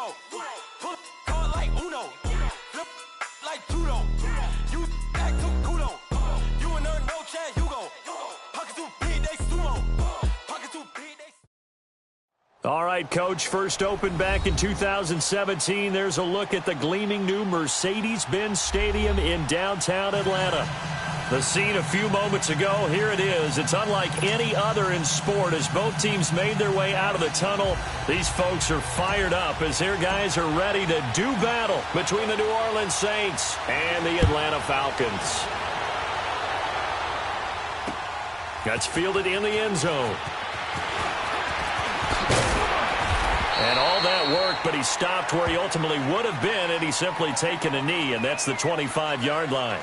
sumo. Pull card like Uno. Flip like judo. You act too kudo. You and her no chance, you go. Pocket too big, they sumo. Pocket too big, they. All right, Coach, first opened back in 2017. There's a look at the gleaming new Mercedes-Benz Stadium in downtown Atlanta. The scene a few moments ago, here it is. It's unlike any other in sport as both teams made their way out of the tunnel. These folks are fired up as their guys are ready to do battle between the New Orleans Saints and the Atlanta Falcons. That's fielded in the end zone. And all that work, but he stopped where he ultimately would have been, and he's simply taken a knee, and that's the 25-yard line.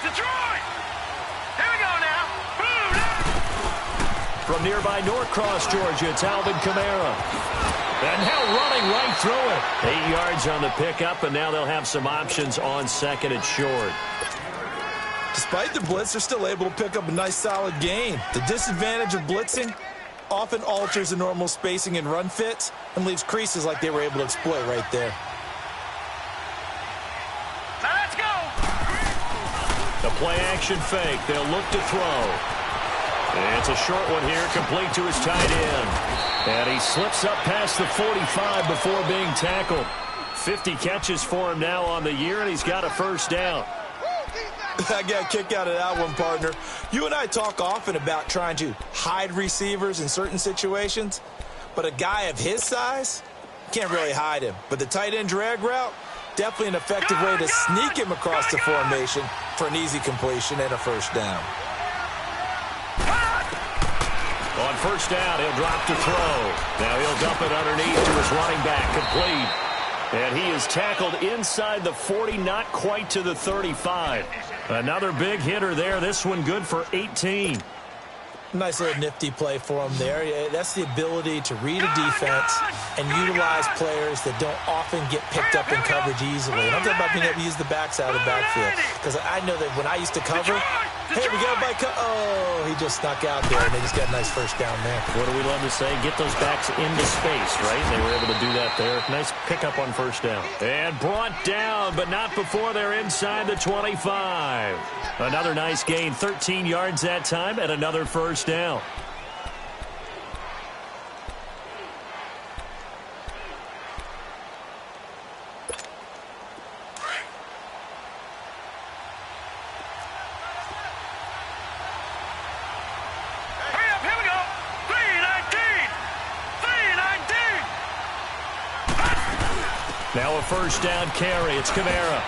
Detroit! Here we go now. Boom! From nearby Norcross, Georgia, it's Alvin Kamara. And now running right through it. 8 yards on the pickup, and now they'll have some options on second and short. Despite the blitz, they're still able to pick up a nice, solid gain. The disadvantage of blitzing often alters the normal spacing and run fits and leaves creases like they were able to exploit right there. The play-action fake. They'll look to throw. It's a short one here, complete to his tight end. And he slips up past the 45 before being tackled. 50 catches for him now on the year, and he's got a first down. I got a kick out of that one, partner. You and I talk often about trying to hide receivers in certain situations, but a guy of his size can't really hide him. But the tight end drag route, definitely an effective way to sneak him across the formation for an easy completion and a first down. On first down, he'll drop to throw. Now he'll dump it underneath to his running back, complete. And he is tackled inside the 40, not quite to the 35. Another big hitter there. This one good for 18. Nice little nifty play for him there. That's the ability to read a defense and utilize players that don't often get picked up in coverage easily. And I'm talking about being able to use the backside of the backfield. Because I know that when I used to cover, hey, we got by oh, he just snuck out there, and they just got a nice first down there. What do we love to say? Get those backs into space, right? They were able to do that there. Nice pickup on first down. And brought down, but not before they're inside the 25. Another nice gain, 13 yards that time, and another first down. Now a first down carry. It's Kamara.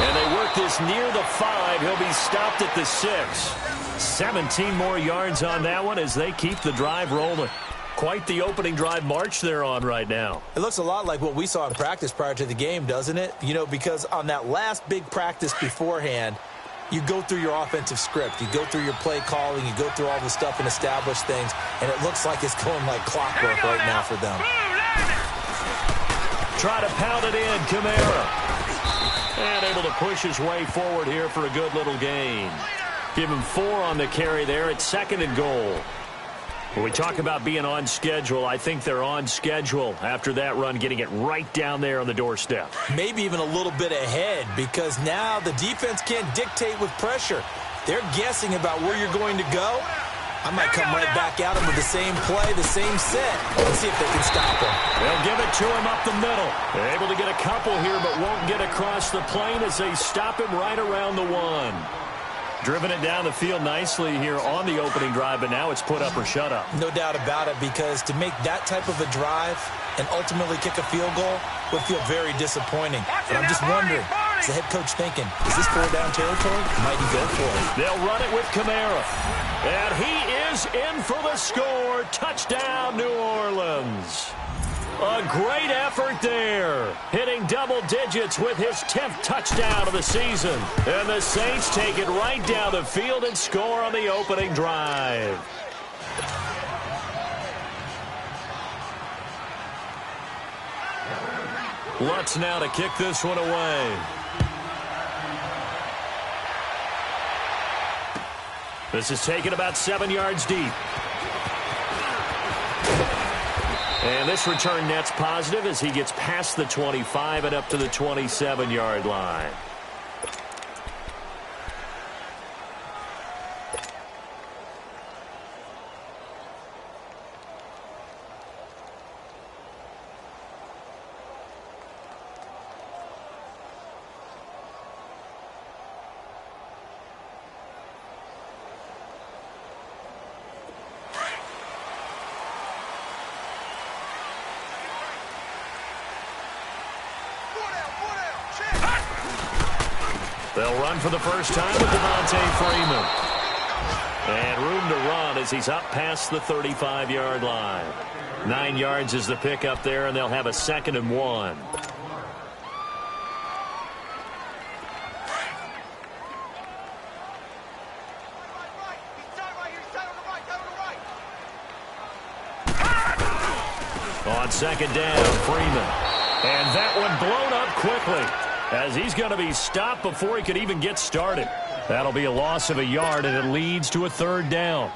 And they work this near the 5. He'll be stopped at the 6. 17 more yards on that one as they keep the drive rolling. Quite the opening drive march they're on right now. It looks a lot like what we saw in practice prior to the game, doesn't it? You know, because on that last big practice beforehand, you go through your offensive script. You go through your play calling. You go through all the stuff and establish things. And it looks like it's going like clockwork right now for them. Try to pound it in, Kamara. And able to push his way forward here for a good little gain. Give him 4 on the carry there at second and goal. When we talk about being on schedule, I think they're on schedule after that run, getting it right down there on the doorstep. Maybe even a little bit ahead, because now the defense can't dictate with pressure. They're guessing about where you're going to go. I might come right back at him with the same play, the same set. Let's see if they can stop him. They'll give it to him up the middle. They're able to get a couple here, but won't get across the plane as they stop him right around the 1. Driven it down the field nicely here on the opening drive, but now it's put up or shut up. No doubt about it, because to make that type of a drive and ultimately kick a field goal would feel very disappointing. But I'm just wondering, Is the head coach thinking, is this 4-down territory? Might he go for it? They'll run it with Kamara. And he is in for the score. Touchdown, New Orleans. A great effort there. Hitting double digits with his 10th touchdown of the season. And the Saints take it right down the field and score on the opening drive. Lutz now to kick this one away. This is taken about 7 yards deep. And this return net's positive as he gets past the 25 and up to the 27-yard line. They'll run for the first time with Devontae Freeman. And room to run as he's up past the 35-yard line. 9 yards is the pickup there, and they'll have a 2nd and 1. On 2nd down, Freeman. And that one blown up quickly, as he's going to be stopped before he could even get started. That'll be a loss of a yard, and it leads to a 3rd down.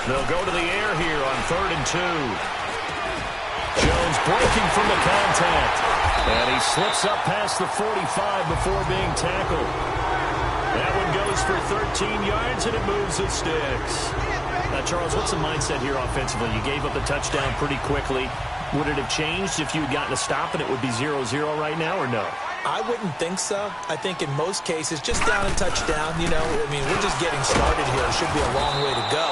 They'll go to the air here on 3rd and 2. Jones breaking from the contact. And he slips up past the 45 before being tackled. That one goes for 13 yards, and it moves the sticks. Now, Charles, what's the mindset here offensively? You gave up the touchdown pretty quickly. Would it have changed if you had gotten a stop and it would be 0-0 right now, or no? I wouldn't think so. I think in most cases, just down and touchdown, you know, I mean, we're just getting started here. It should be a long way to go.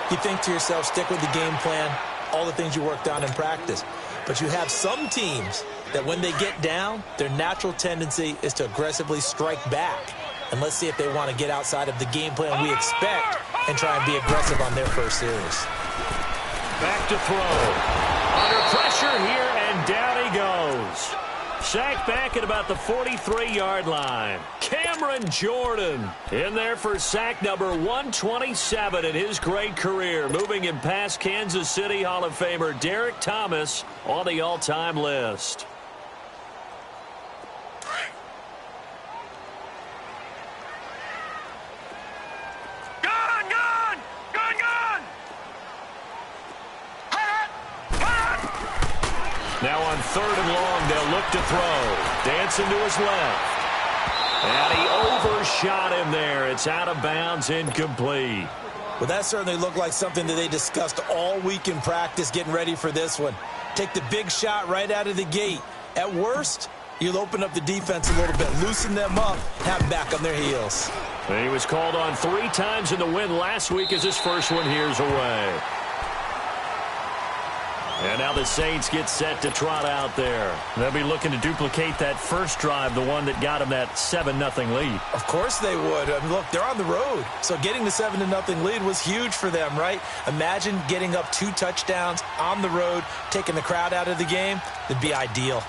You think to yourself, stick with the game plan, all the things you worked on in practice. But you have some teams that when they get down, their natural tendency is to aggressively strike back. And let's see if they want to get outside of the game plan we expect and try and be aggressive on their first series. Back to throw. Under pressure here, and down he goes. Sacked back at about the 43-yard line. Cameron Jordan in there for sack number 127 in his great career, moving him past Kansas City Hall of Famer Derek Thomas on the all-time list. Now on 3rd and long, they'll look to throw. Dancing to his left. And he overshot him there. It's out of bounds, incomplete. Well, that certainly looked like something that they discussed all week in practice getting ready for this one. Take the big shot right out of the gate. At worst, you'll open up the defense a little bit, loosen them up, have them back on their heels. He was called on 3 times in the win last week as his first one here's away. And now the Saints get set to trot out there. They'll be looking to duplicate that first drive, the one that got them that 7-0 lead. Of course they would. I mean, look, they're on the road. So getting the 7-0 lead was huge for them, right? Imagine getting up 2 touchdowns on the road, taking the crowd out of the game. It'd be ideal.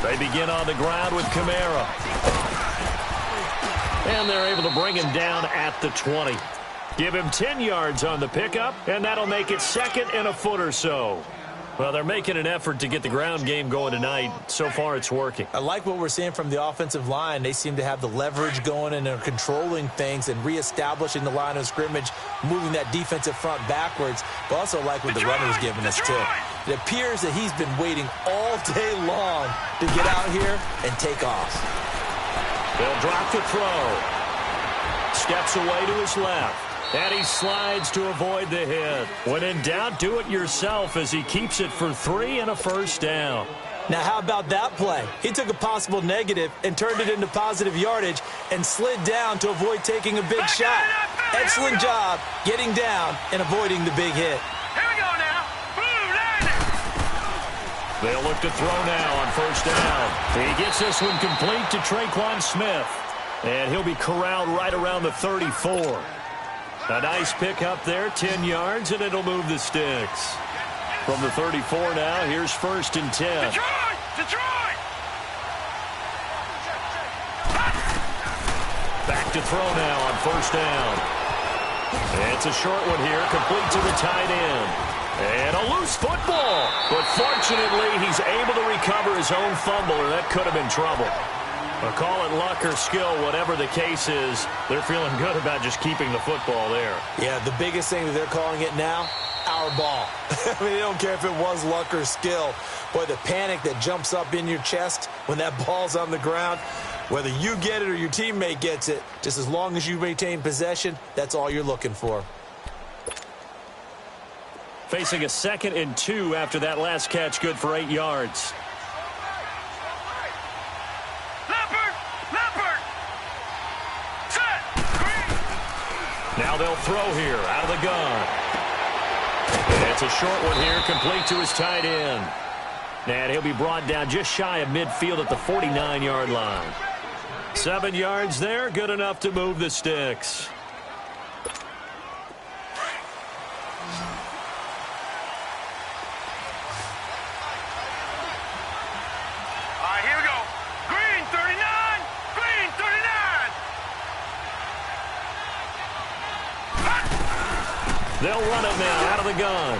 They begin on the ground with Kamara. And they're able to bring him down at the 20. Give him 10 yards on the pickup, and that'll make it 2nd and a foot or so. Well, they're making an effort to get the ground game going tonight. So far, it's working. I like what we're seeing from the offensive line. They seem to have the leverage going and they're controlling things and reestablishing the line of scrimmage, moving that defensive front backwards. But also like what the runner's giving us, too. It appears that he's been waiting all day long to get out here and take off. They'll drop the throw. Steps away to his left. And he slides to avoid the hit. When in doubt, do it yourself as he keeps it for 3 and a first down. Now, how about that play? He took a possible negative and turned it into positive yardage and slid down to avoid taking a big shot. Excellent job getting down and avoiding the big hit. Here we go now. They'll look to throw now on first down. He gets this one complete to Traquan Smith. And he'll be corralled right around the 34. A nice pick up there, 10 yards, and it'll move the sticks. From the 34 now, here's 1st and 10. Detroit! Back to throw now on first down. It's a short one here, complete to the tight end. And a loose football. But fortunately, he's able to recover his own fumble, or that could have been trouble. Or call it luck or skill, whatever the case is, they're feeling good about just keeping the football there. Yeah, the biggest thing that they're calling it now, our ball. I mean, they don't care if it was luck or skill. Boy, the panic that jumps up in your chest when that ball's on the ground, whether you get it or your teammate gets it, just as long as you maintain possession, that's all you're looking for. Facing a 2nd and 2 after that last catch, good for 8 yards. Now they'll throw here out of the gun. And it's a short one here, complete to his tight end. And he'll be brought down just shy of midfield at the 49-yard line. 7 yards there, good enough to move the sticks. All right, here we go. Green 39. Green 39. They'll run it now out of the gun.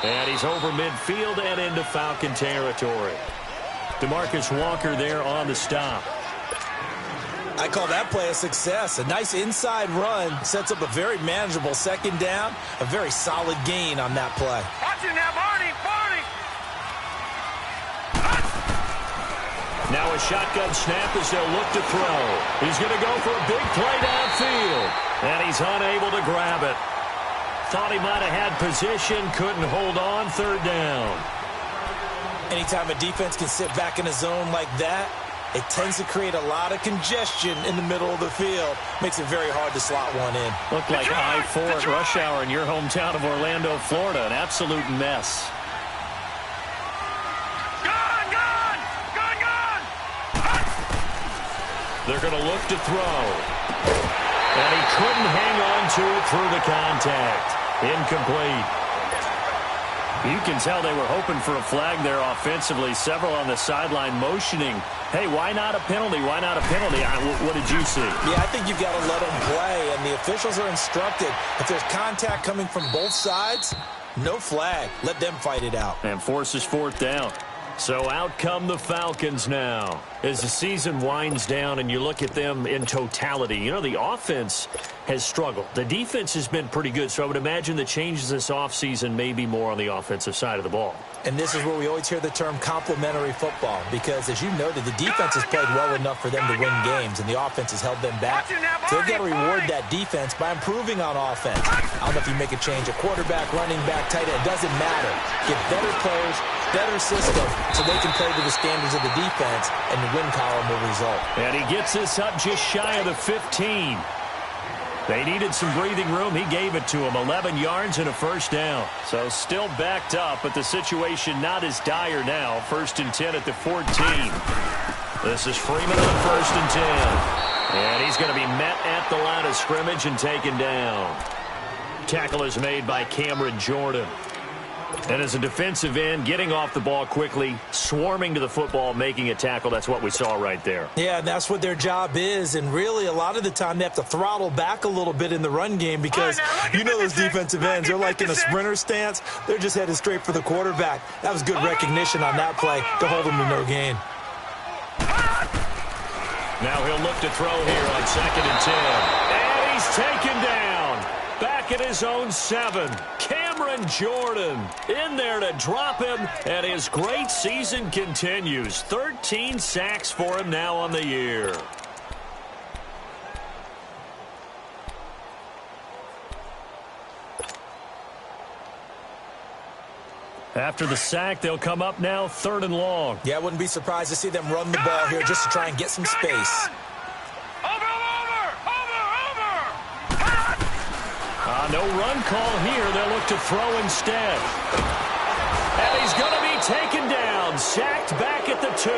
And he's over midfield and into Falcon territory. DeMarcus Walker there on the stop. I call that play a success. A nice inside run sets up a very manageable 2nd down. A very solid gain on that play. Watch it now, Barney. Now a shotgun snap as they'll look to throw. He's going to go for a big play downfield. And he's unable to grab it. Thought he might have had position, couldn't hold on, 3rd down. Anytime a defense can sit back in a zone like that, it tends to create a lot of congestion in the middle of the field. Makes it very hard to slot one in. Looked like I-4 at rush hour in your hometown of Orlando, Florida. An absolute mess. They're going to look to throw. And he couldn't hang on to it through the contact. Incomplete. You can tell they were hoping for a flag there offensively. Several on the sideline motioning. Hey, why not a penalty? Why not a penalty? What did you see? Yeah, I think you've got to let them play, and the officials are instructed. If there's contact coming from both sides, no flag. Let them fight it out. And forces 4th down. So out come the Falcons now. As the season winds down and you look at them in totality, you know, the offense has struggled. The defense has been pretty good, so I would imagine the changes this offseason may be more on the offensive side of the ball. And this is where we always hear the term complementary football, because as you noted, the defense has played well enough for them to win games, and the offense has held them back. So they've got to reward that defense by improving on offense. I don't know if you make a change, a quarterback, running back, tight end, it doesn't matter. Get better players, better system, so they can play to the standards of the defense, and the win column will result. And he gets this up just shy of the 15. They needed some breathing room. He gave it to him. 11 yards and a first down. So still backed up, but the situation not as dire now. 1st and 10 at the 14. This is Freeman on 1st and 10. And he's going to be met at the line of scrimmage and taken down. Tackle is made by Cameron Jordan. And as a defensive end, getting off the ball quickly, swarming to the football, making a tackle, that's what we saw right there. Yeah, and that's what their job is. And really, a lot of the time, they have to throttle back a little bit in the run game because you know those defensive ends, they're like in a sprinter stance. They're just headed straight for the quarterback. That was good recognition on that play to hold them to no gain. Now he'll look to throw here on 2nd and 10. And he's taken down. Back at his own 7. Cameron Jordan in there to drop him, and his great season continues. 13 sacks for him now on the year. After the sack, they'll come up now 3rd and long. Yeah, I wouldn't be surprised to see them run the ball here just to try and get some space. No run call here. They'll look to throw instead. And he's going to be taken down. Sacked back at the 2.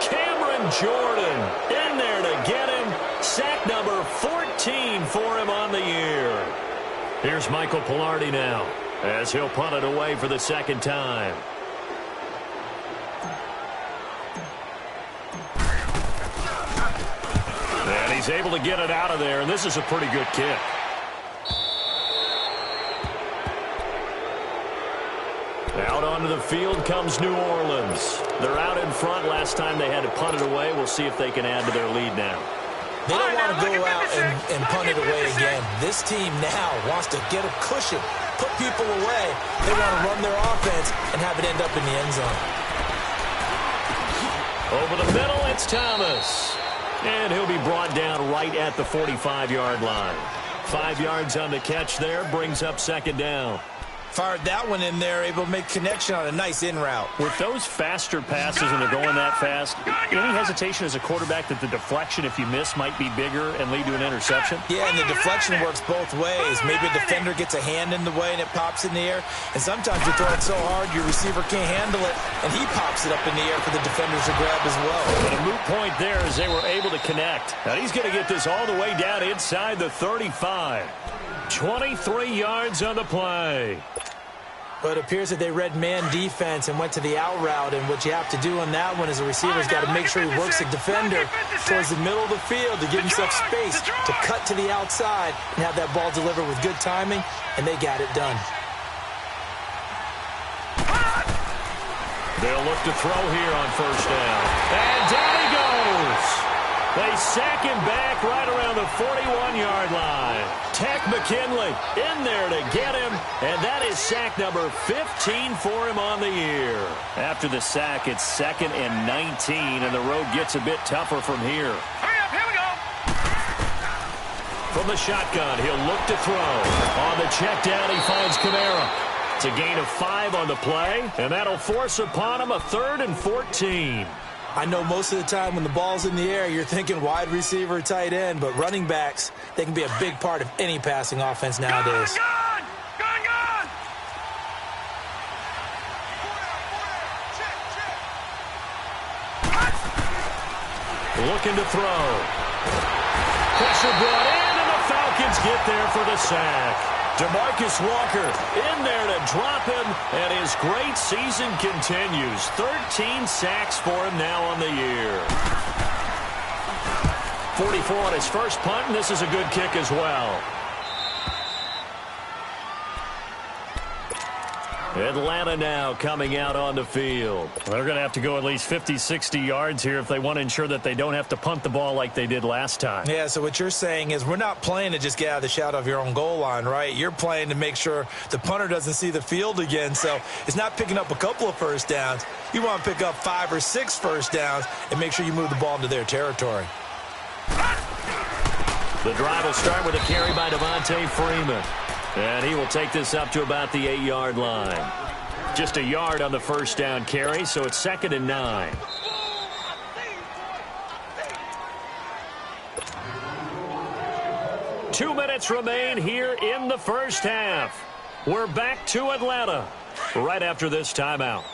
Cameron Jordan in there to get him. Sack number 14 for him on the year. Here's Michael Pilardi now as he'll punt it away for the 2nd time. And he's able to get it out of there, and this is a pretty good kick. Out onto the field comes New Orleans. They're out in front. Last time they had to punt it away. We'll see if they can add to their lead now. They don't want to go out and punt it away again. This team now wants to get a cushion, put people away. They want to run their offense and have it end up in the end zone. Over the middle, it's Thomas. And he'll be brought down right at the 45-yard line. 5 yards on the catch there, brings up 2nd down. Fired that one in there, able to make connection on a nice in route. With those faster passes and they're going that fast, any hesitation as a quarterback that the deflection, if you miss, might be bigger and lead to an interception? Yeah, and the deflection works both ways. Maybe a defender gets a hand in the way and it pops in the air. And sometimes you throw it so hard your receiver can't handle it, and he pops it up in the air for the defenders to grab as well. But a moot point there as they were able to connect. Now he's going to get this all the way down inside the 35. 23 yards on the play. But it appears that they read man defense and went to the out route. And what you have to do on that one is the receiver's got to make sure he works the defender towards the middle of the field to give himself space to cut to the outside and have that ball delivered with good timing, and they got it done. They'll look to throw here on 1st down. And down he goes. They sack him back right around the 41-yard line. Tech McKinley in there to get him, and that is sack number 15 for him on the year. After the sack, it's 2nd and 19, and the road gets a bit tougher from here. Hurry up, here we go. From the shotgun, he'll look to throw. On the check down, he finds Kamara. It's a gain of 5 on the play, and that'll force upon him a 3rd and 14. I know most of the time when the ball's in the air, you're thinking wide receiver, tight end, but running backs, they can be a big part of any passing offense nowadays. Gone! Looking to throw. Pressure brought in, and the Falcons get there for the sack. DeMarcus Walker in there to drop him, and his great season continues. 13 sacks for him now on the year. 44 on his first punt, and this is a good kick as well. Atlanta now coming out on the field. They're going to have to go at least 50, 60 yards here if they want to ensure that they don't have to punt the ball like they did last time. Yeah, so what you're saying is we're not playing to just get out of the shadow of your own goal line, right? You're playing to make sure the punter doesn't see the field again. So it's not picking up a couple of first downs. You want to pick up 5 or 6 first downs and make sure you move the ball into their territory. The drive will start with a carry by Devontae Freeman. And he will take this up to about the 8-yard line. Just a yard on the first down carry, so it's 2nd and 9. Two minutes remain here in the first half. We're back to Atlanta right after this timeout.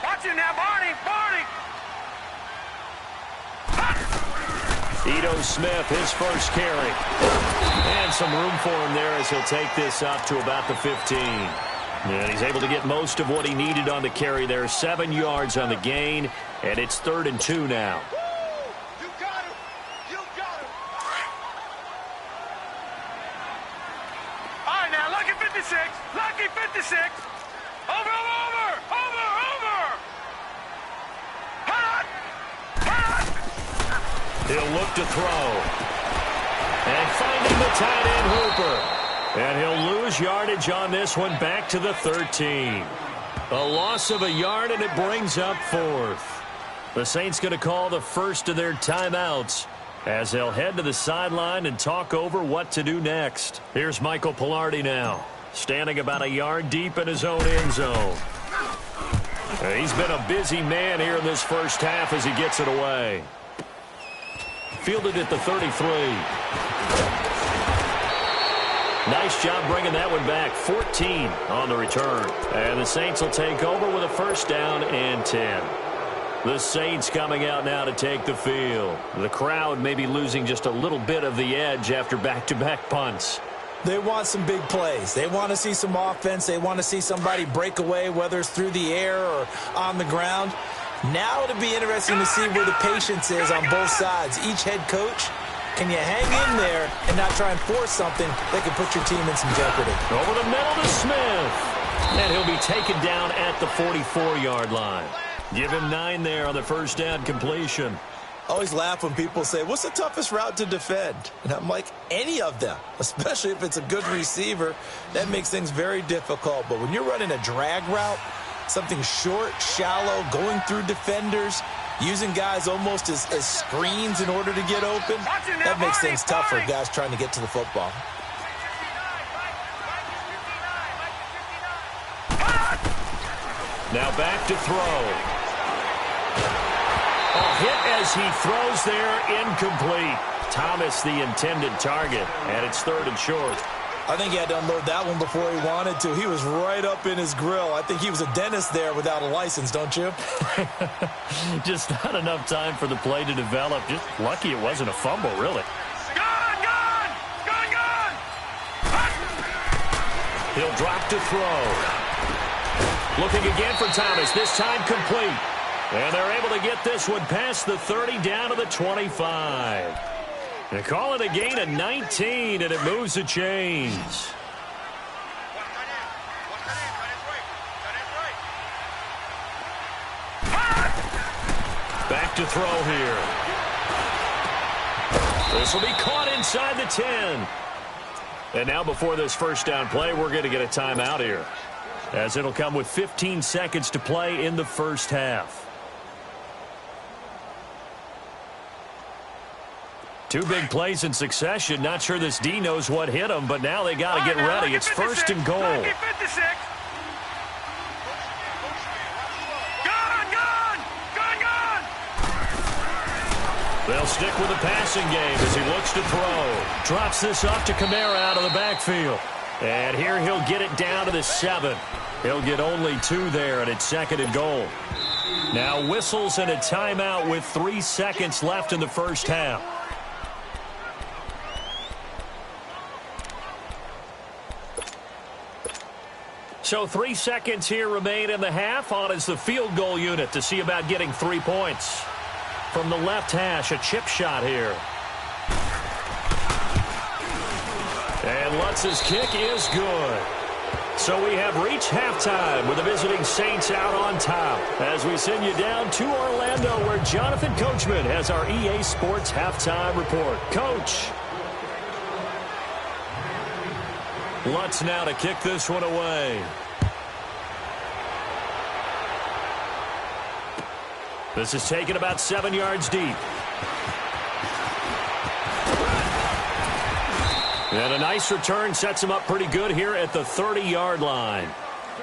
Watch him now, Barney! Ito Smith, his first carry. And some room for him there as he'll take this up to about the 15. And he's able to get most of what he needed on the carry there. 7 yards on the gain, and it's 3rd and 2 now. You got him. You got him. All right, now, lucky 56. Lucky 56. Over. He'll look to throw. And finding the tight end Hooper. And he'll lose yardage on this one back to the 13. A loss of a yard, and it brings up 4th. The Saints going to call the first of their timeouts as they'll head to the sideline and talk over what to do next. Here's Michael Pilardi now, standing about a yard deep in his own end zone. He's been a busy man here in this first half as he gets it away. Fielded at the 33. Nice job bringing that one back. 14 on the return. And the Saints will take over with a first down and 10. The Saints coming out now to take the field. The crowd may be losing just a little bit of the edge after back-to-back punts. They want some big plays. They want to see some offense. They want to see somebody break away, whether it's through the air or on the ground. Now it'll be interesting to see where the patience is on both sides. Each head coach, can you hang in there and not try and force something that could put your team in some jeopardy? Over the middle to Smith. And he'll be taken down at the 44-yard line. Give him 9 there on the first down completion. I always laugh when people say, what's the toughest route to defend? And I'm like, any of them, especially if it's a good receiver. That makes things very difficult. But when you're running a drag route, something short, shallow, going through defenders, using guys almost as screens in order to get open, that makes things tough for guys trying to get to the football. Now back to throw. A hit as he throws there, incomplete. Thomas the intended target, and it's 3rd and short. I think he had to unload that one before he wanted to. He was right up in his grill. I think he was a dentist there without a license, don't you? Just not enough time for the play to develop. Just lucky it wasn't a fumble, really. Gone! He'll drop to throw. Looking again for Thomas, this time complete. And they're able to get this one past the 30 down to the 25. They call it a gain of 19, and it moves the chains. Back to throw here. This will be caught inside the 10. And now before this first down play, we're going to get a timeout here, as it'll come with 15 seconds to play in the first half. 2 big plays in succession. Not sure this D knows what hit him, but now they got to get ready. It's 1st and goal. Gone! They'll stick with the passing game as he looks to throw. Drops this off to Kamara out of the backfield. And here he'll get it down to the 7. He'll get only 2 there, and it's 2nd and goal. Now whistles and a timeout with 3 seconds left in the first half. So 3 seconds here remain in the half. On is the field goal unit to see about getting 3 points. From the left hash, a chip shot here. And Lutz's kick is good. So we have reached halftime with the visiting Saints out on top, as we send you down to Orlando, where Jonathan Coachman has our EA Sports halftime report. Coach. Lutz now to kick this one away. This is taken about 7 yards deep. And a nice return sets him up pretty good here at the 30-yard line.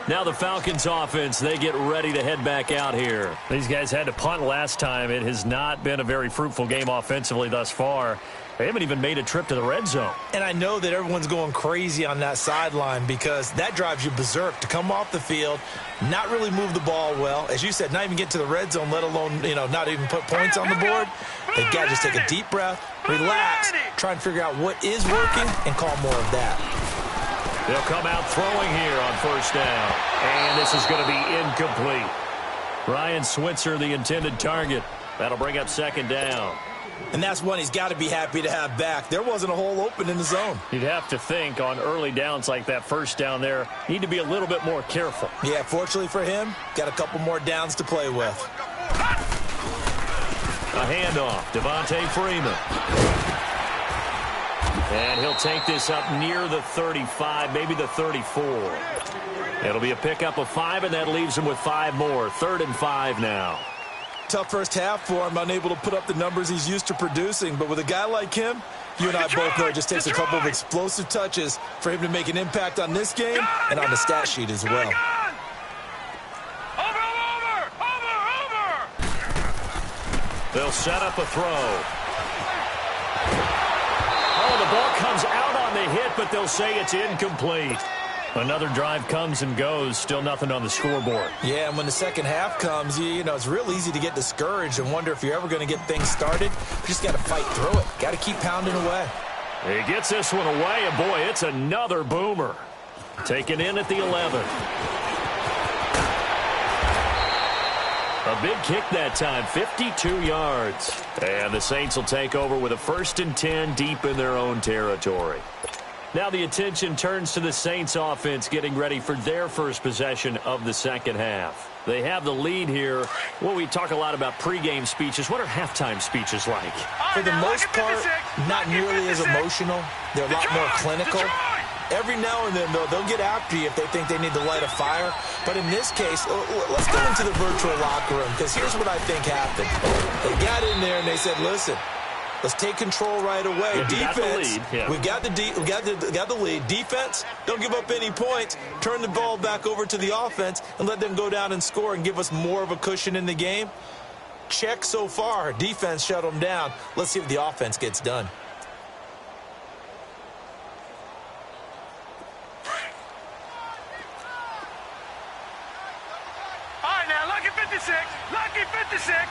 Now the Falcons offense, they get ready to head back out here. These guys had to punt last time. It has not been a very fruitful game offensively thus far. They haven't even made a trip to the red zone. And I know that everyone's going crazy on that sideline because that drives you berserk to come off the field, not really move the ball well. As you said, not even get to the red zone, let alone, not even put points on the board. They've got to just take a deep breath, relax, try and figure out what is working, and call more of that. They'll come out throwing here on first down. And this is going to be incomplete. Ryan Switzer, the intended target. That'll bring up second down. And that's one he's got to be happy to have back. There wasn't a hole open in the zone. You'd have to think on early downs like that first down there, need to be a little bit more careful. Yeah, fortunately for him, got a couple more downs to play with. A handoff, Devontae Freeman. And he'll take this up near the 35, maybe the 34. It'll be a pickup of 5, and that leaves him with 5 more. 3rd and 5 now. Tough first half for him, unable to put up the numbers he's used to producing. But with a guy like him, you and I both know it just takes a couple of explosive touches for him to make an impact on this game and on the stat sheet as well. They'll set up a throw. Oh, the ball comes out on the hit, but they'll say it's incomplete. Another drive comes and goes, still nothing on the scoreboard. Yeah, and when the second half comes, it's real easy to get discouraged and wonder if you're ever going to get things started. You just got to fight through it. Got to keep pounding away. He gets this one away, and boy, it's another boomer. Taken in at the 11. A big kick that time, 52 yards. And the Saints will take over with a 1st and 10 deep in their own territory. Now the attention turns to the Saints offense getting ready for their first possession of the second half. They have the lead here. Well, we talk a lot about pregame speeches. What are halftime speeches like? For the most part, not nearly as emotional. They're a lot more clinical. Every now and then, though, they'll get after you if they think they need to light a fire. But in this case, let's go into the virtual locker room, because here's what I think happened. They got in there and they said, listen, let's take control right away. Yeah, Defense, we got the lead. Defense, don't give up any points. Turn the ball back over to the offense and let them go down and score and give us more of a cushion in the game. Check so far. Defense shut them down. Let's see if the offense gets done. All right, now, lucky 56. Lucky 56.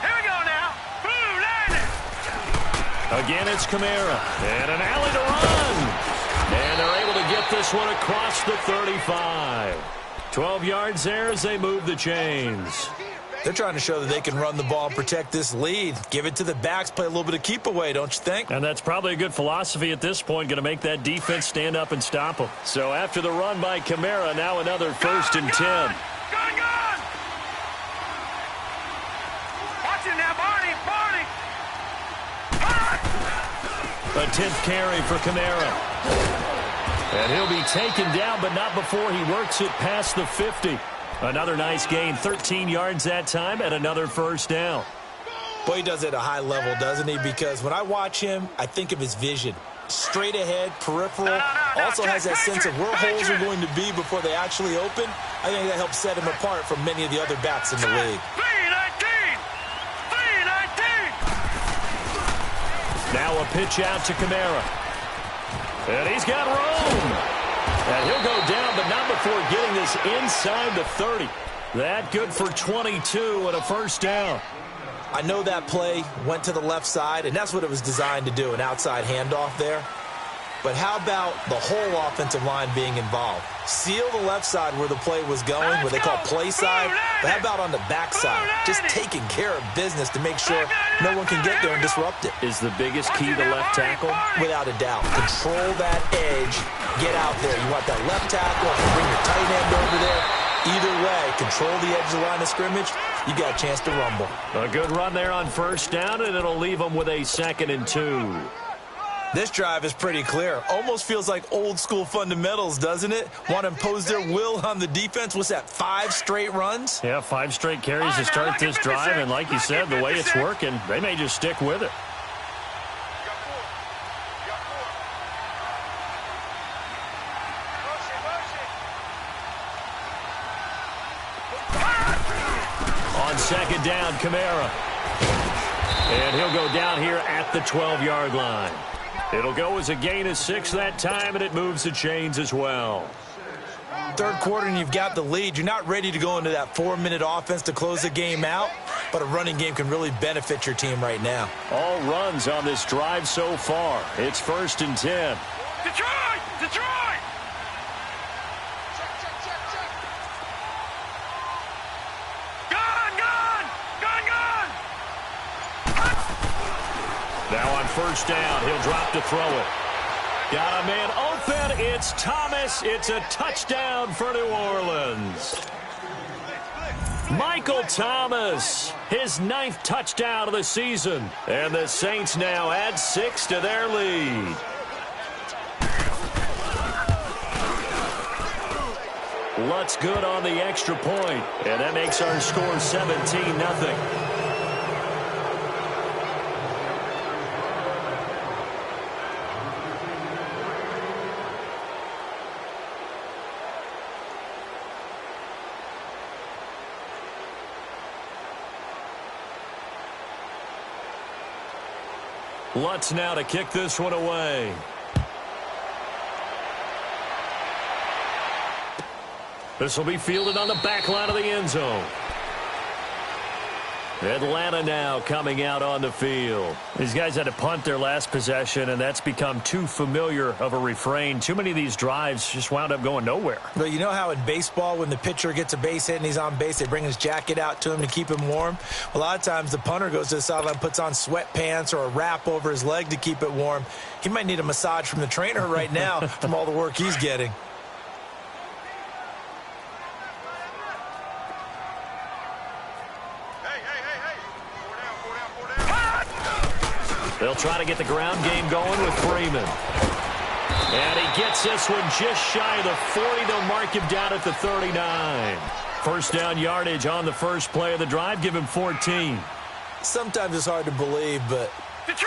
Here we go now. Boom, landed. Again, it's Kamara. And an alley to run. And they're able to get this one across the 35. 12 yards there as they move the chains. They're trying to show that they can run the ball and protect this lead. Give it to the backs, play a little bit of keep away, don't you think? And that's probably a good philosophy at this point, going to make that defense stand up and stop them. So after the run by Kamara, now another 1st and 10. Gun! Watch it now, Barney! A 10th carry for Kamara. And he'll be taken down, but not before he works it past the 50. Another nice gain, 13 yards that time, and another 1st down. Boy, he does it at a high level, doesn't he? Because when I watch him, I think of his vision. Straight ahead, peripheral, also has that sense of where holes are going to be before they actually open. I think that helps set him apart from many of the other backs in the league. 3-19! Now a pitch out to Kamara. And he's got room. And he'll go down, but not before getting this inside the 30. That good for 22 and a 1st down. I know that play went to the left side, and that's what it was designed to do, an outside handoff there. But how about the whole offensive line being involved? Seal the left side where the play was going, what they call play side. But how about on the back side? Just taking care of business to make sure no one can get there and disrupt it. Is the biggest key to left tackle? Without a doubt. Control that edge. Get out there. You want that left tackle. Bring your tight end over there. Either way, control the edge of the line of scrimmage. You got a chance to rumble. A good run there on 1st down, and it'll leave them with a 2nd and 2. This drive is pretty clear. Almost feels like old school fundamentals, doesn't it? Want to impose their will on the defense. What's that, 5 straight runs? Yeah, 5 straight carries to start this drive, and like you said, the way it's working, they may just stick with it. On 2nd down, Kamara. And he'll go down here at the 12-yard line. It'll go as a gain of 6 that time, and it moves the chains as well. Third quarter and you've got the lead. You're not ready to go into that 4-minute offense to close the game out, but a running game can really benefit your team right now. All runs on this drive so far. It's 1st and 10. Detroit! Detroit! Gone! Gone! Gone! Gone! Now on 1st down, he'll drop to throw it. Got a man open. It's Thomas. It's a touchdown for New Orleans. Michael Thomas, his 9th touchdown of the season. And the Saints now add 6 to their lead. Lutz good on the extra point. And that makes our score 17-0. Lutz now to kick this one away. This will be fielded on the back line of the end zone. Atlanta now coming out on the field. These guys had to punt their last possession, and that's become too familiar of a refrain. Too many of these drives just wound up going nowhere. But you know how in baseball, when the pitcher gets a base hit and he's on base, they bring his jacket out to him to keep him warm? A lot of times the punter goes to the sideline, puts on sweatpants or a wrap over his leg to keep it warm. He might need a massage from the trainer right now from all the work he's getting. They'll try to get the ground game going with Freeman. And he gets this one just shy of the 40. They'll mark him down at the 39. 1st down yardage on the first play of the drive. Give him 14. Sometimes it's hard to believe, but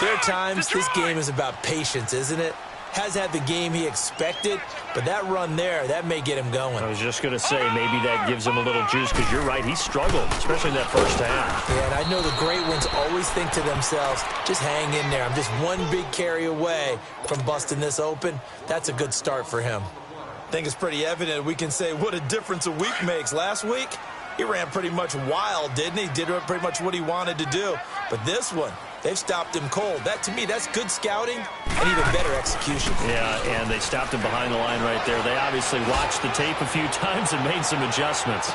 there are times this game is about patience, isn't it? Has had the game he expected, but that run there, that may get him going. I was just going to say, maybe that gives him a little juice, because you're right, he struggled, especially in that first half. Yeah, and I know the great ones always think to themselves, just hang in there. I'm just one big carry away from busting this open. That's a good start for him. I think it's pretty evident we can say what a difference a week makes. Last week, he ran pretty much wild, didn't he? Did pretty much what he wanted to do. But this one, they've stopped him cold. That, to me, that's good scouting and even better execution. Yeah, and they stopped him behind the line right there. They obviously watched the tape a few times and made some adjustments.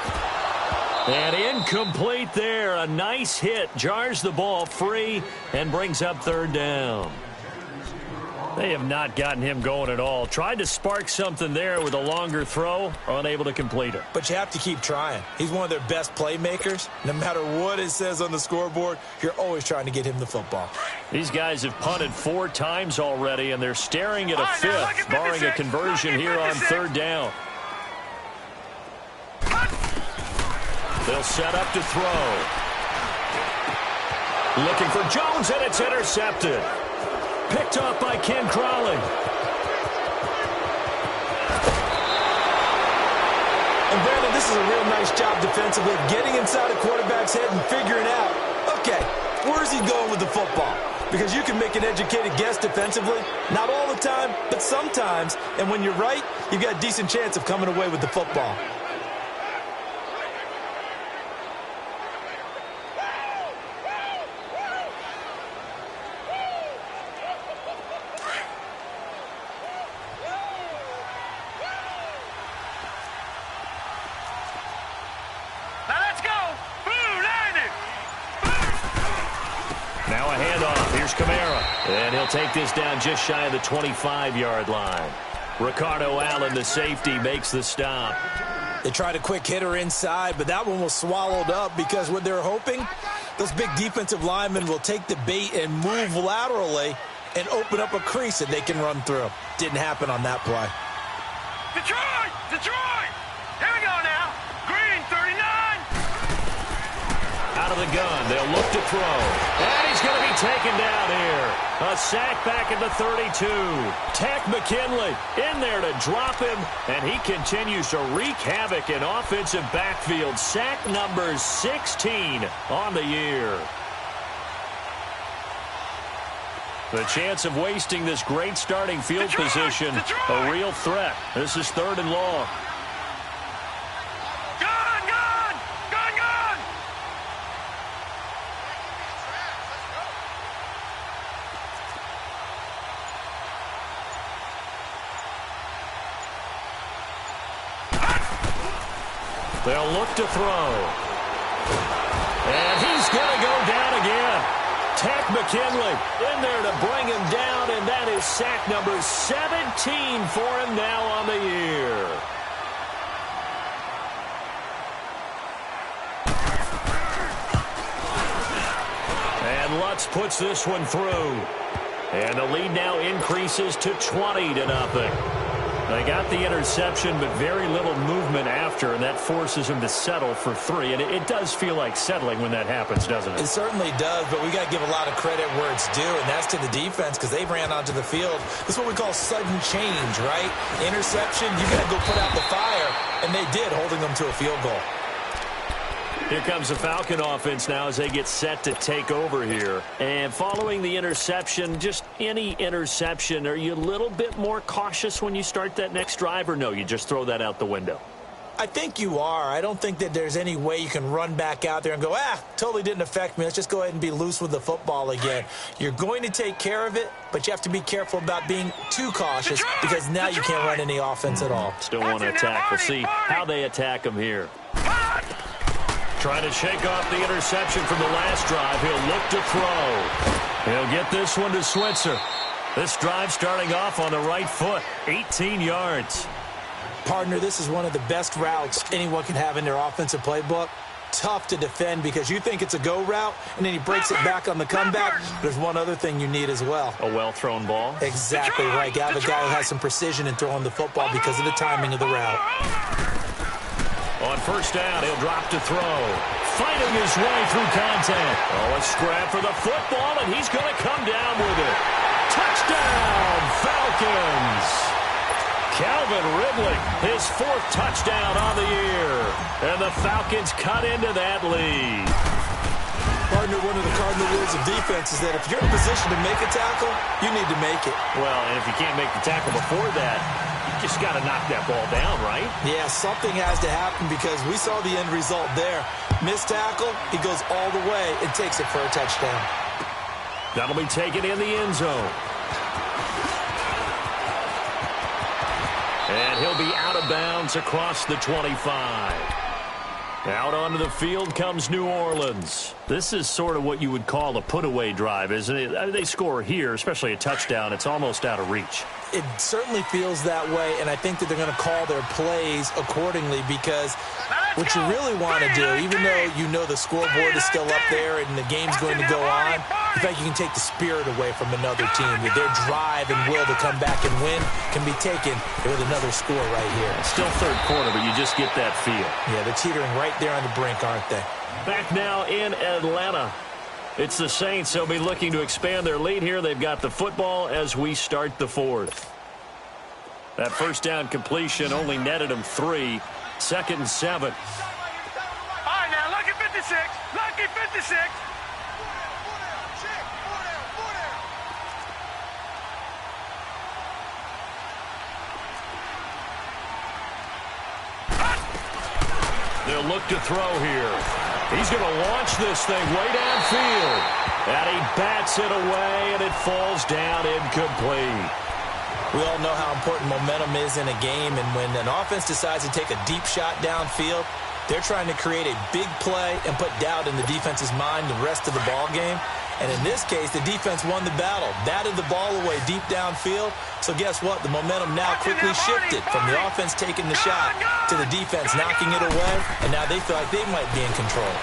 And incomplete there. A nice hit. Jars the ball free and brings up 3rd down. They have not gotten him going at all. Tried to spark something there with a longer throw, unable to complete it. But you have to keep trying. He's one of their best playmakers. No matter what it says on the scoreboard, you're always trying to get him the football. These guys have punted 4 times already, and they're staring at a 5th, barring a conversion here on 3rd down. They'll set up to throw. Looking for Jones, and it's intercepted. Picked up by Ken Crawley. And Brandon, this is a real nice job defensively of getting inside a quarterback's head and figuring out, okay, where's he going with the football? Because you can make an educated guess defensively, not all the time, but sometimes. And when you're right, you've got a decent chance of coming away with the football. And he'll take this down just shy of the 25-yard line. Ricardo Allen, the safety, makes the stop. They tried a quick hitter inside, but that one was swallowed up because what they're hoping, those big defensive linemen will take the bait and move laterally and open up a crease that they can run through. Didn't happen on that play. Detroit! Detroit! Here we go now. Green, 39. Out of the gun, they'll look to throw. And he's going to be taken down here. A sack back at the 32. Takk McKinley in there to drop him, and he continues to wreak havoc in offensive backfield. Sack number 16 on the year. The chance of wasting this great starting field position, a real threat. This is 3rd and long. They'll look to throw. And he's going to go down again. Tech McKinley in there to bring him down, and that is sack number 17 for him now on the year. And Lutz puts this one through. And the lead now increases to 20-0. They got the interception, but very little movement after, and that forces him to settle for 3. And it does feel like settling when that happens, doesn't it? It certainly does, but we got to give a lot of credit where it's due, and that's to the defense because they ran onto the field. This is what we call sudden change, right? Interception, you got to go put out the fire, and they did, holding them to a field goal. Here comes the Falcon offense now as they get set to take over here. And following the interception, just any interception, are you a little bit more cautious when you start that next drive, or no, you just throw that out the window? I think you are. I don't think that there's any way you can run back out there and go, totally didn't affect me. Let's just go ahead and be loose with the football again. You're going to take care of it, but you have to be careful about being too cautious because now you can't run any offense at all. Still want to attack. We'll see how they attack him here. Trying to shake off the interception from the last drive. He'll look to throw. He'll get this one to Switzer. This drive starting off on the right foot. 18 yards. Partner, this is one of the best routes anyone can have in their offensive playbook. Tough to defend because you think it's a go route, and then he breaks it back on the comeback. There's one other thing you need as well. A well-thrown ball? Exactly right. You have a guy who has some precision in throwing the football because of the timing of the route. On first down, he'll drop to throw. Fighting his way through contact. Oh, a scrap for the football, and he's going to come down with it. Touchdown, Falcons! Calvin Ridley, his 4th touchdown on the year. And the Falcons cut into that lead. Partner, one of the cardinal rules of defense is that if you're in a position to make a tackle, you need to make it. Well, and if you can't make the tackle before that, just got to knock that ball down, right? Yeah, something has to happen because we saw the end result there. Missed tackle, he goes all the way and takes it for a touchdown. That'll be taken in the end zone. And he'll be out of bounds across the 25. Out onto the field comes New Orleans. This is sort of what you would call a put-away drive, isn't it? I mean, they score here, especially a touchdown. It's almost out of reach. It certainly feels that way, and I think that they're going to call their plays accordingly because what you really want to do, even though you know the scoreboard is still up there and the game's going to go on, in fact, you can take the spirit away from another team. Their drive and will to come back and win can be taken with another score right here. It's still 3rd quarter, but you just get that feel. Yeah, they're teetering right there on the brink, aren't they? Back now in Atlanta. It's the Saints. They'll be looking to expand their lead here. They've got the football as we start the 4th. That first down completion only netted him 3. 2nd and 7. All right, now, lucky 56. Lucky 56. They'll look to throw here. He's going to launch this thing way downfield. And he bats it away, and it falls down incomplete. We all know how important momentum is in a game, and when an offense decides to take a deep shot downfield, they're trying to create a big play and put doubt in the defense's mind the rest of the ball game. And in this case, the defense won the battle, batted the ball away deep downfield. So guess what? The momentum now quickly shifted from the offense taking the shot to the defense knocking it away, and now they feel like they might be in control.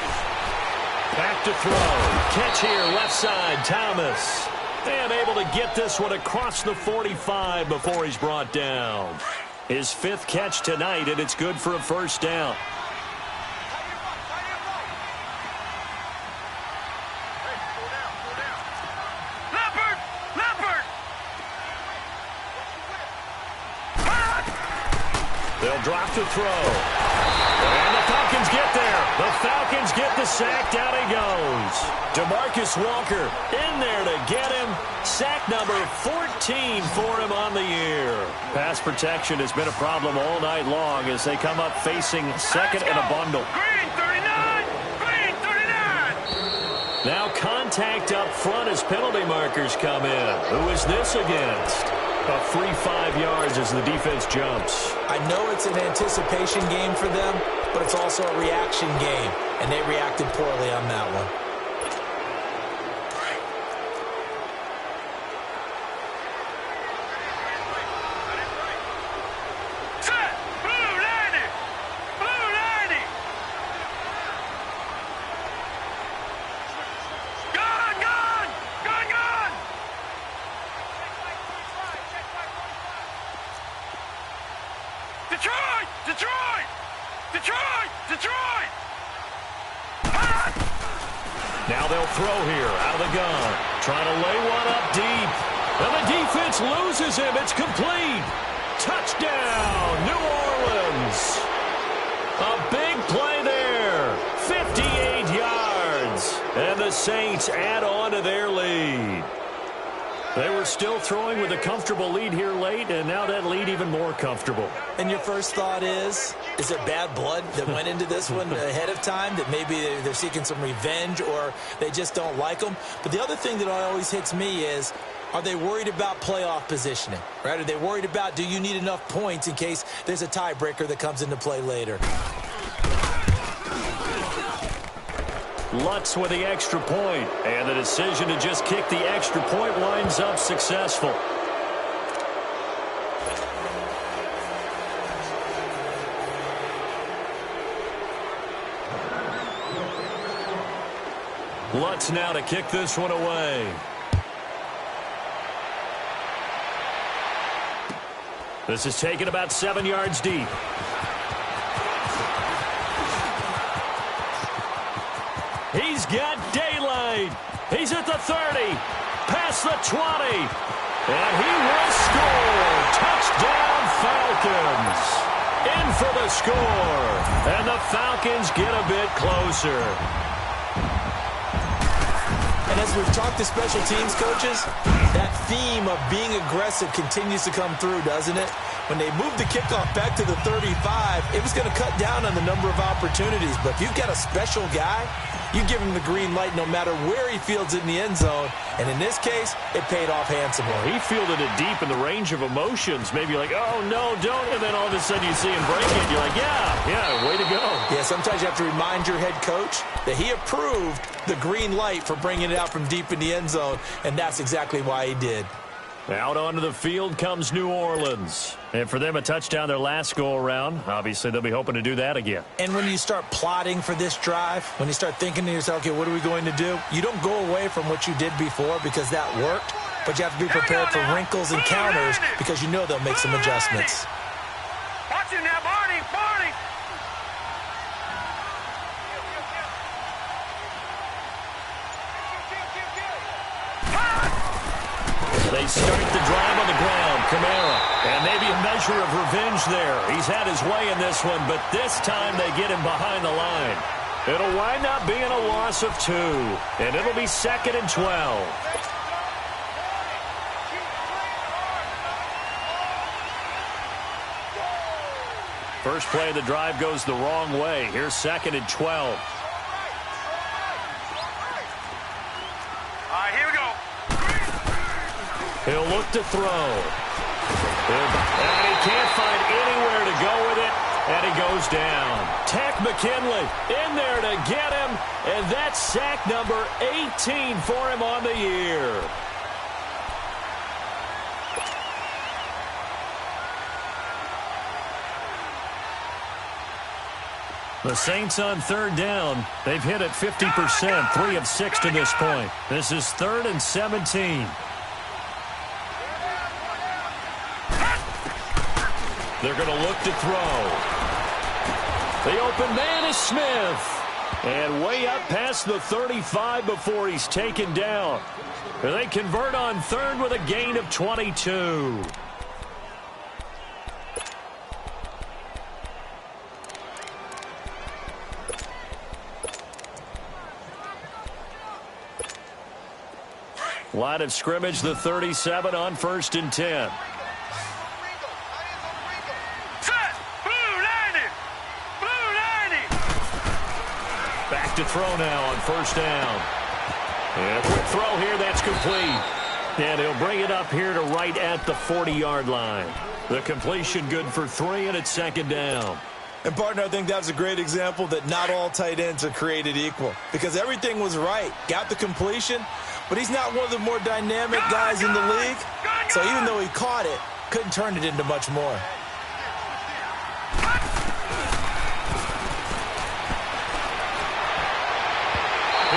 Back to throw. Catch here, left side, Thomas. And able to get this one across the 45 before he's brought down. His 5th catch tonight, and it's good for a first down. They'll drop to throw. And the Falcons get there. The Falcons get the sack. Down he goes. DeMarcus Walker in there to get him. Sack number 14 for him on the year. Pass protection has been a problem all night long as they come up facing second and a bundle. Green 39! Green 39! Now contact up front as penalty markers come in. Who is this against? A free 5 yards as the defense jumps. I know it's an anticipation game for them, but it's also a reaction game, and they reacted poorly on that one. Detroit! Now they'll throw here out of the gun. Trying to lay one up deep. And the defense loses him. It's complete. Touchdown, New Orleans. A big play there. 58 yards. And the Saints add on to their lead. They were still throwing with a comfortable lead here late, and now that lead even more comfortable. And your first thought is it bad blood that went into this one ahead of time, that maybe they're seeking some revenge or they just don't like them? But the other thing that always hits me is, are they worried about playoff positioning? Right? Are they worried about, do you need enough points in case there's a tiebreaker that comes into play later? Lutz with the extra point, and the decision to just kick the extra point winds up successful. Lutz now to kick this one away. This is taken about 7 yards deep. He's got daylight. He's at the 30, past the 20, and he will score. Touchdown, Falcons. In for the score, and the Falcons get a bit closer. And as we've talked to special teams coaches, that theme of being aggressive continues to come through, doesn't it? When they moved the kickoff back to the 35, it was going to cut down on the number of opportunities. But if you've got a special guy, you give him the green light no matter where he fields it in the end zone. And in this case, it paid off handsomely. Well, he fielded it deep in the range of emotions. Maybe like, oh, no, don't. And then all of a sudden you see him break it. You're like, yeah, way to go. Yeah, sometimes you have to remind your head coach that he approved the green light for bringing it out from deep in the end zone. And that's exactly why he did. Out onto the field comes New Orleans. And for them, a touchdown their last go-around. Obviously, they'll be hoping to do that again. And when you start plotting for this drive, when you start thinking to yourself, okay, what are we going to do? You don't go away from what you did before because that worked, but you have to be prepared for wrinkles and counters because you know they'll make some adjustments. Watch him now, Barney! They start the drive on the ground. Kamara. And maybe a measure of revenge there. He's had his way in this one, but this time they get him behind the line. It'll wind up being a loss of 2. And it'll be 2nd and 12. First play of the drive goes the wrong way. Here's 2nd and 12. All right, here we go. He'll look to throw. And he can't find anywhere to go with it, and he goes down. Tack McKinley in there to get him, and that's sack number 18 for him on the year. The Saints on 3rd down. They've hit it 50%, 3 of 6 to this point. This is 3rd and 17. They're going to look to throw. The open man is Smith. And way up past the 35 before he's taken down. They convert on 3rd with a gain of 22. Line of scrimmage, the 37 on 1st and 10. Back to throw now on 1st down. And a quick throw here, that's complete. And he'll bring it up here to right at the 40-yard line. The completion good for 3, and it's 2nd down. And, partner, I think that's a great example that not all tight ends are created equal. Because everything was right. Got the completion, but he's not one of the more dynamic guys in the league. So even though he caught it, couldn't turn it into much more.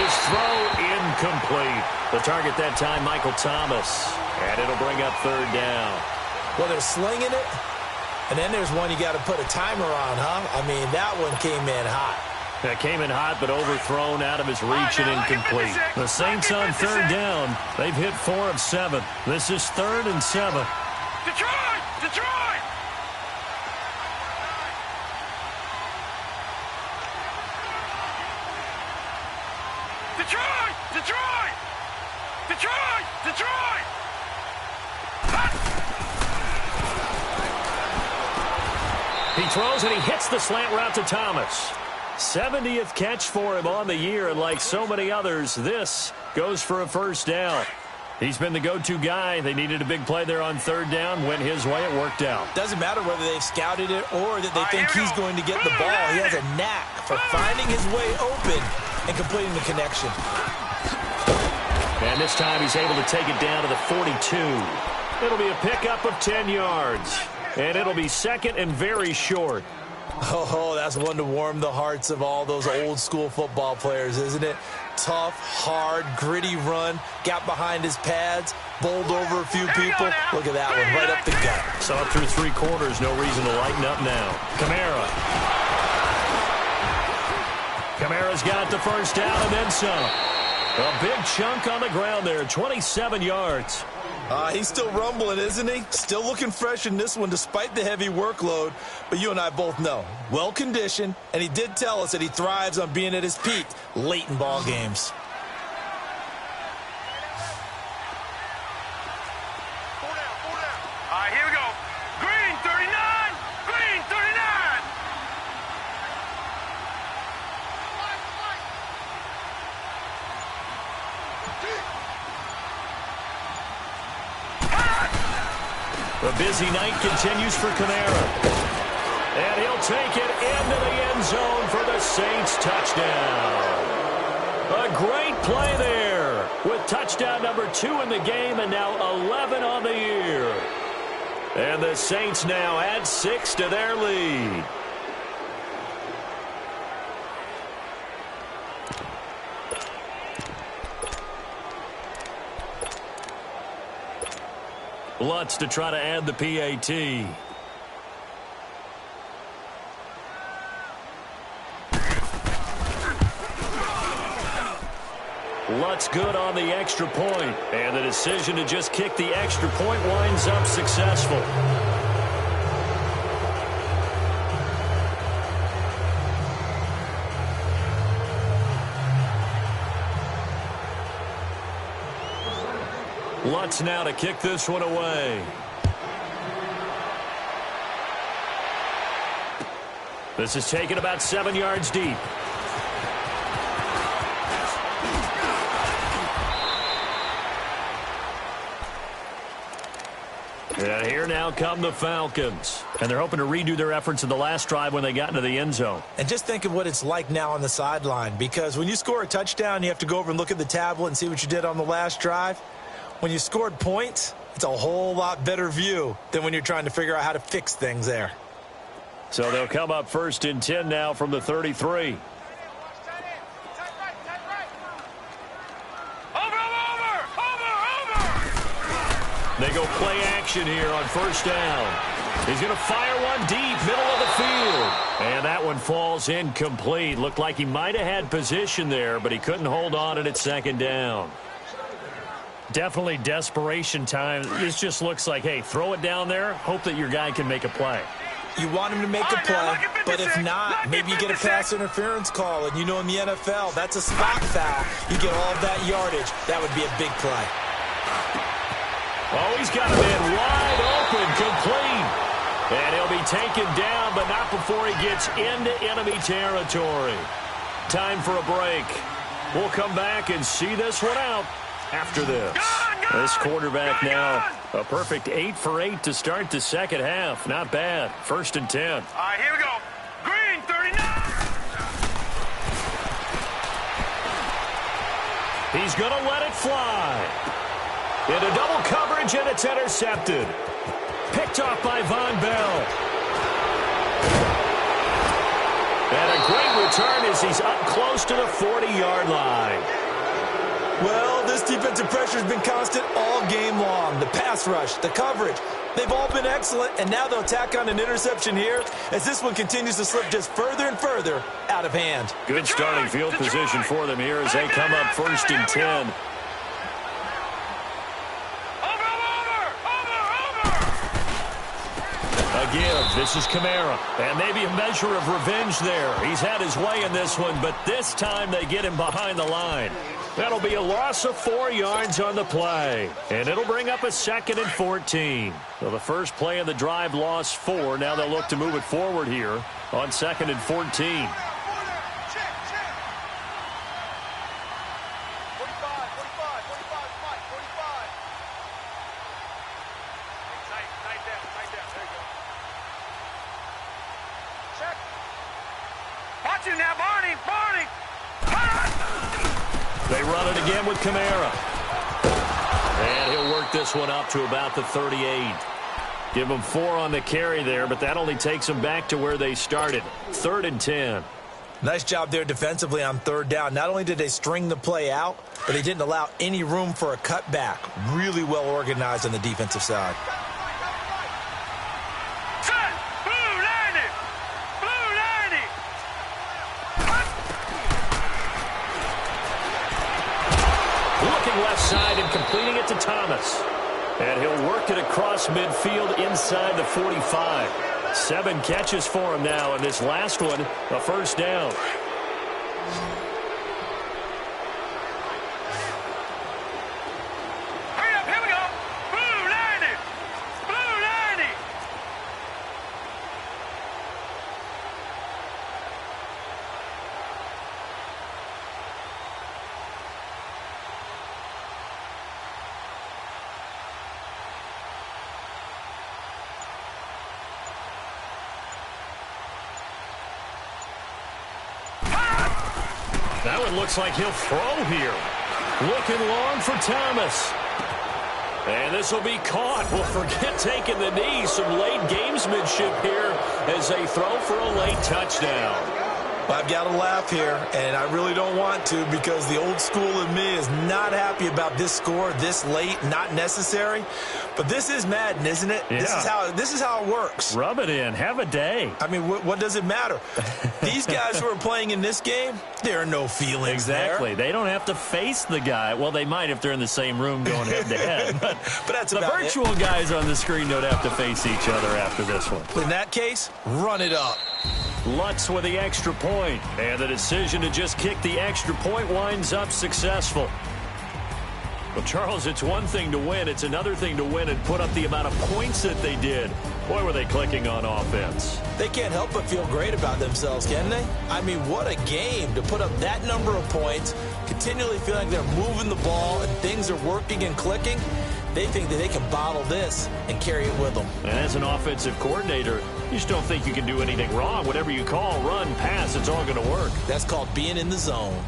His throw incomplete. The target that time, Michael Thomas. And it'll bring up 3rd down. Well, they're slinging it. And then there's one you got to put a timer on, huh? I mean, that one came in hot. That came in hot, but overthrown out of his reach and incomplete. The Saints on 3rd down. They've hit 4 of 7. This is 3rd and 7. Detroit! Detroit! Detroit! Detroit! Detroit! Detroit! He throws and he hits the slant route to Thomas. 70th catch for him on the year, and like so many others, this goes for a 1st down. He's been the go-to guy. They needed a big play there on 3rd down. Went his way. It worked out. Doesn't matter whether they've scouted it or that they think he's going to get the ball. He has a knack for finding his way open and completing the connection. And this time he's able to take it down to the 42. It'll be a pickup of 10 yards. And it'll be 2nd and very short. Oh, that's one to warm the hearts of all those old-school football players, isn't it? Tough, hard, gritty run. Got behind his pads, bowled over a few people. Look at that one, right up the gut. Saw it through 3 quarters. No reason to lighten up now. Kamara's got the 1st down and then some. A big chunk on the ground there, 27 yards. He's still rumbling, isn't he? Still looking fresh in this one despite the heavy workload. But you and I both know, well-conditioned, and he did tell us that he thrives on being at his peak late in ball games. All right, here we go. Green 39! Green 39! The busy night continues for Kamara. And he'll take it into the end zone for the Saints touchdown. A great play there with touchdown number 2 in the game and now 11 on the year. And the Saints now add 6 to their lead. Lutz to try to add the PAT. Lutz good on the extra point. And the decision to just kick the extra point winds up successful. Lutz now to kick this one away. This is taken about 7 yards deep. And here now come the Falcons. And they're hoping to redo their efforts in the last drive when they got into the end zone. And just think of what it's like now on the sideline, because when you score a touchdown, you have to go over and look at the tablet and see what you did on the last drive. When you scored points, it's a whole lot better view than when you're trying to figure out how to fix things there. So they'll come up 1st and 10 now from the 33. They go play action here on 1st down. He's going to fire one deep, middle of the field. And that one falls incomplete. Looked like he might have had position there, but he couldn't hold on and it's 2nd down. Definitely desperation time. This just looks like, hey, throw it down there, hope that your guy can make a play. You want him to make a play, but if not, maybe you get a pass interference call. And you know in the NFL, that's a spot foul. You get all of that yardage. That would be a big play. Oh, he's got him in wide open, complete. And he'll be taken down, but not before he gets into enemy territory. Time for a break. We'll come back and see this one out after this. This quarterback now, a perfect 8 for 8 to start the second half. Not bad. 1st and 10. All right, here we go. Green, 39. He's going to let it fly. Into double coverage, and it's intercepted. Picked off by Von Bell. And a great return as he's up close to the 40-yard line. Well, this defensive pressure has been constant all game long. The pass rush, the coverage, they've all been excellent, and now they'll tack on an interception here as this one continues to slip just further and further out of hand. Good starting field position for them here as they come up 1st and 10. Again, this is Kamara, and maybe a measure of revenge there. He's had his way in this one, but this time they get him behind the line. That'll be a loss of 4 yards on the play, and it'll bring up a 2nd and 14. So the first play of the drive lost 4. Now they'll look to move it forward here on 2nd and 14. They run it again with Kamara. And he'll work this one up to about the 38. Give them 4 on the carry there, but that only takes them back to where they started. 3rd and 10. Nice job there defensively on 3rd down. Not only did they string the play out, but they didn't allow any room for a cutback. Really well organized on the defensive side. Left side and completing it to Thomas. And he'll work it across midfield inside the 45. 7 catches for him now, and this last one, a 1st down. Hurry up, here we go. Blue 90. Blue 90. That one looks like he'll throw here. Looking long for Thomas. And this will be caught. Well, forget taking the knee. Some late gamesmanship here as they throw for a late touchdown. I've got to laugh here, and I really don't want to because the old school in me is not happy about this score this late, not necessary. But this is Madden, isn't it? Yeah. This is how it works. Rub it in. Have a day. I mean, what does it matter? These guys who are playing in this game, there are no feelings Exactly. there. They don't have to face the guy. Well, they might if they're in the same room going head-to-head. But that's the about virtual guys on the screen don't have to face each other after this one. In that case, run it up. Lutz with the extra point, and the decision to just kick the extra point winds up successful. Well, Charles, it's one thing to win. It's another thing to win and put up the amount of points that they did. Boy, were they clicking on offense. They can't help but feel great about themselves, can they? I mean, what a game to put up that number of points, continually feeling like they're moving the ball and things are working and clicking. They think that they can bottle this and carry it with them. And as an offensive coordinator, you just don't think you can do anything wrong. Whatever you call, run, pass, it's all going to work. That's called being in the zone.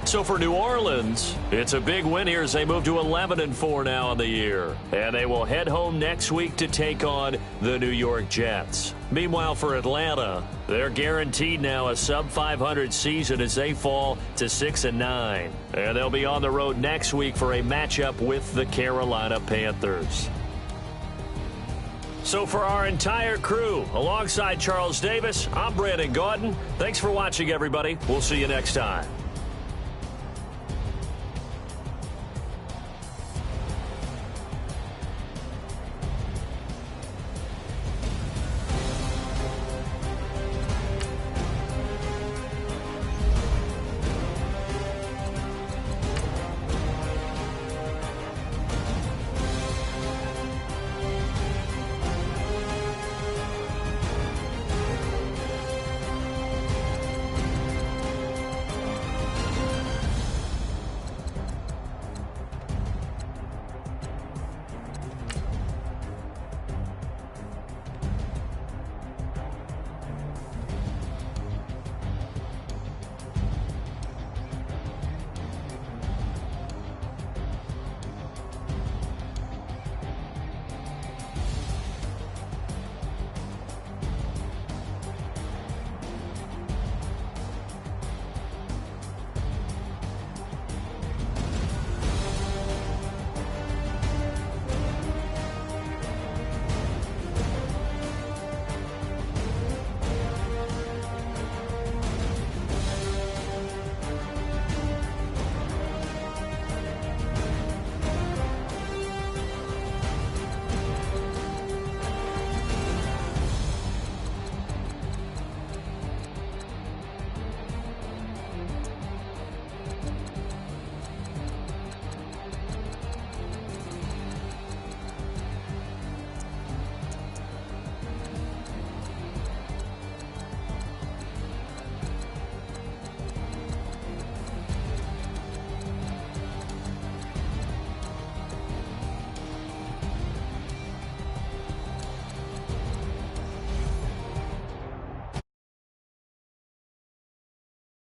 So for New Orleans, it's a big win here as they move to 11-4 now on the year. And they will head home next week to take on the New York Jets. Meanwhile, for Atlanta, they're guaranteed now a sub-500 season as they fall to 6-9. And they'll be on the road next week for a matchup with the Carolina Panthers. So for our entire crew, alongside Charles Davis, I'm Brandon Gaudin. Thanks for watching, everybody. We'll see you next time.